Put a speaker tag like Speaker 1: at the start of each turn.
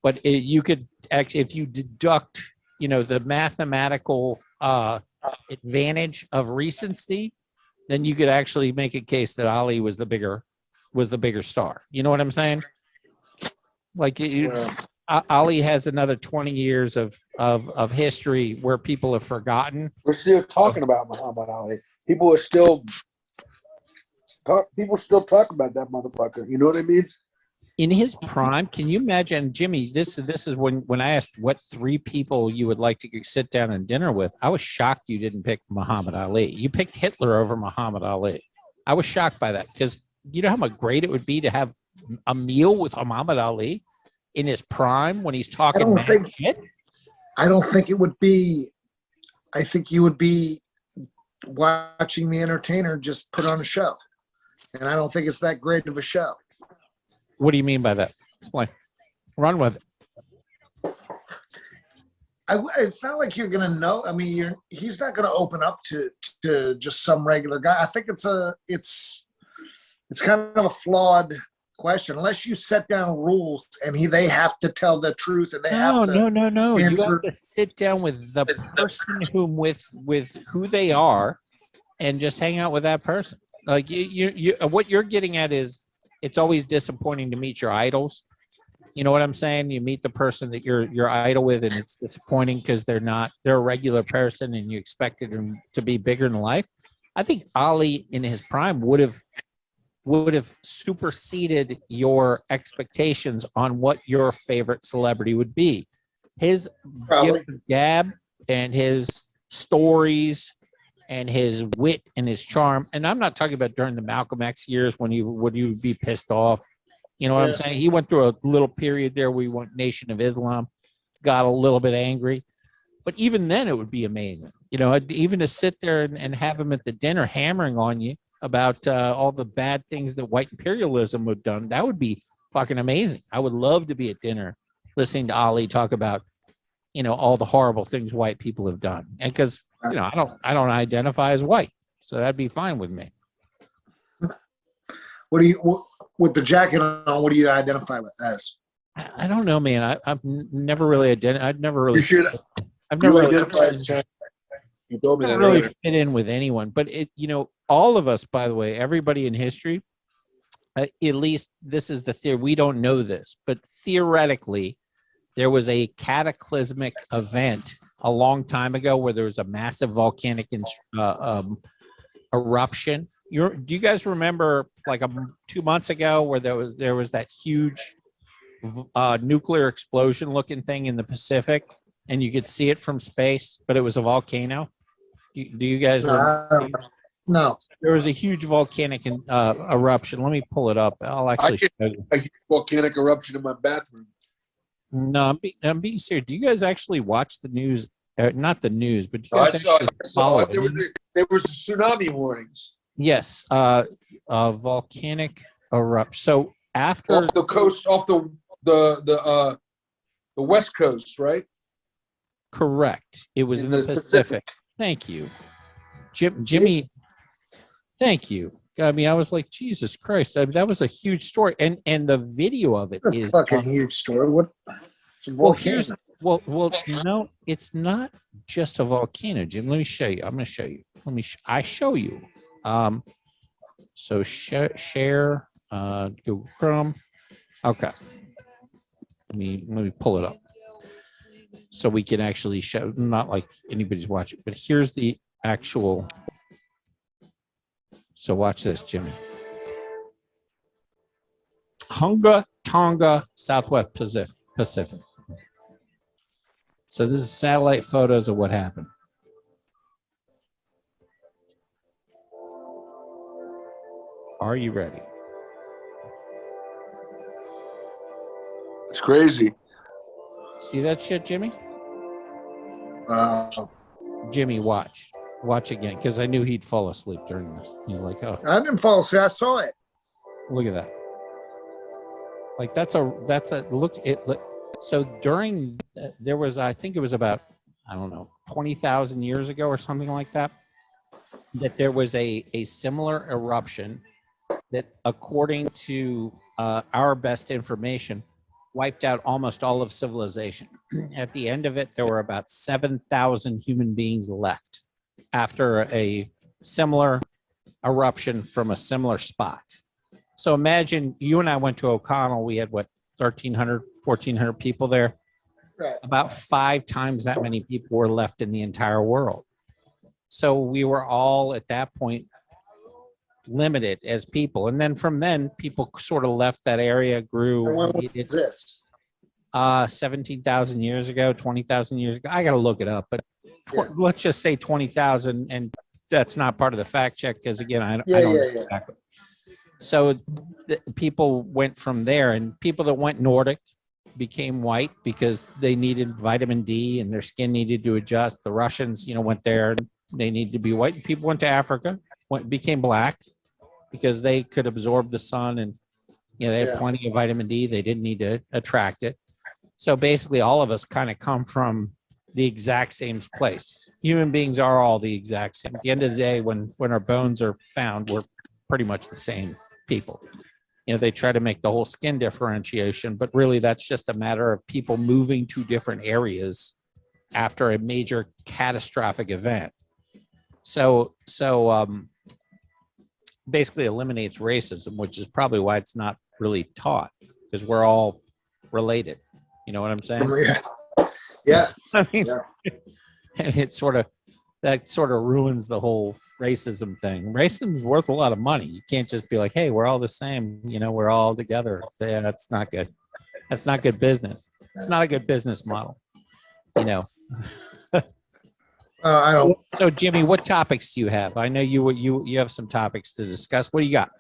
Speaker 1: But you could actually, if you deduct, the mathematical advantage of recency, then you could actually make a case that Ali was the bigger star. You know what I'm saying? Like Ali has another 20 years of history where people have forgotten.
Speaker 2: We're still talking about Muhammad Ali. People still talk about that motherfucker. You know what I mean?
Speaker 1: In his prime, can you imagine, Jimmy? This is when I asked what 3 people you would like to sit down and dinner with. I was shocked you didn't pick Muhammad Ali. You picked Hitler over Muhammad Ali. I was shocked by that because you know how great it would be to have a meal with Muhammad Ali in his prime when he's talking.
Speaker 3: I don't think it would be. I think you would be watching the entertainer just put on a show, and I don't think it's that great of a show.
Speaker 1: What do you mean by that? Explain. Run with it.
Speaker 3: It's not like you're going to know. I mean, he's not going to open up to just some regular guy. I think it's kind of a flawed question unless you set down rules and they have to tell the truth and they have to.
Speaker 1: No. You have to sit down with the person with who they are and just hang out with that person. Like you what you're getting at is, it's always disappointing to meet your idols. You know what I'm saying? You meet the person that you're idol with, and it's disappointing because they're a regular person, and you expected them to be bigger than life. I think Ali in his prime would have superseded your expectations on what your favorite celebrity would be. His gab and his stories and his wit and his charm. And I'm not talking about during the Malcolm X years when you would be pissed off. You know what I'm saying? He went through a little period there where we went Nation of Islam, got a little bit angry. But even then it would be amazing. Even to sit there and have him at the dinner hammering on you about all the bad things that white imperialism would have done, that would be fucking amazing. I would love to be at dinner listening to Ali talk about, all the horrible things white people have done. And because I don't identify as white, so that'd be fine with me.
Speaker 3: With the jacket on? What do you identify with as?
Speaker 1: I don't know, man. I've never really identified. I've never really.
Speaker 2: You should.
Speaker 1: I've never really
Speaker 2: identified as Jack. You told me that
Speaker 1: really
Speaker 2: earlier.
Speaker 1: fit in with anyone, but all of us, by the way, everybody in history. At least this is the theory. We don't know this, but theoretically, there was a cataclysmic event a long time ago where there was a massive volcanic eruption. Do you guys remember like 2 months ago where there was that huge nuclear explosion looking thing in the Pacific and you could see it from space, but it was a volcano? Do you guys remember?
Speaker 3: No.
Speaker 1: There was a huge volcanic eruption. Let me pull it up. I'll actually show you.
Speaker 2: A volcanic eruption in my bathroom.
Speaker 1: No, I'm being serious. Do you guys actually watch the news? Not the news, but do you guys
Speaker 2: follow it? There was tsunami warnings.
Speaker 1: Yes, volcanic eruption. So after
Speaker 2: off the coast, off the west coast, right?
Speaker 1: Correct. It was in the Pacific. Thank you, Jimmy. Thank you. I mean, I was like, Jesus Christ, that was a huge story, and the video of it is
Speaker 3: a fucking huge story. What? It's a volcano.
Speaker 1: Well, it's not just a volcano, Jim. Let me show you. I'm going to show you. I show you. So share Google Chrome. Okay. Let me pull it up so we can actually show. Not like anybody's watching, but here's the actual. So watch this, Jimmy. Tonga, Southwest Pacific. So this is satellite photos of what happened. Are you ready?
Speaker 2: It's crazy.
Speaker 1: See that shit, Jimmy?
Speaker 3: Uh,
Speaker 1: Jimmy, watch again, because I knew he'd fall asleep during this. He's like, oh,
Speaker 3: I didn't fall asleep. I saw it.
Speaker 1: Look at that. Like that's a look. So during there was, I think it was about, I don't know, 20,000 years ago or something like that, that there was a similar eruption that, according to our best information, wiped out almost all of civilization. At the end of it, there were about 7,000 human beings left after a similar eruption from a similar spot. So imagine you and I went to O'Connell. We had what, 1,300, 1,400 people there.
Speaker 3: Right.
Speaker 1: About 5 times that many people were left in the entire world. So we were all at that point limited as people. And then from then, people sort of left that area, grew.
Speaker 3: And when was this?
Speaker 1: 17,000 years ago, 20,000 years ago. I got to look it up, but let's just say 20,000. And that's not part of the fact check because, again, I don't know exactly. So people went from there, and people that went Nordic became white because they needed vitamin D and their skin needed to adjust. The Russians, went there and they needed to be white. People went to Africa, became black because they could absorb the sun and, they had plenty of vitamin D. They didn't need to attract it. So basically all of us kind of come from the exact same place. Human beings are all the exact same. At the end of the day, when our bones are found, we're pretty much the same people. They try to make the whole skin differentiation, but really that's just a matter of people moving to different areas after a major catastrophic event. So basically eliminates racism, which is probably why it's not really taught, because we're all related. You know what I'm saying?
Speaker 3: Yeah.
Speaker 1: I mean, and it sort of ruins the whole racism thing. Racism is worth a lot of money. You can't just be like, hey, we're all the same, we're all together. Yeah, that's not good. That's not good business. It's not a good business model.
Speaker 3: I don't.
Speaker 1: So Jimmy, what topics do you have? I know you have some topics to discuss. What do you got?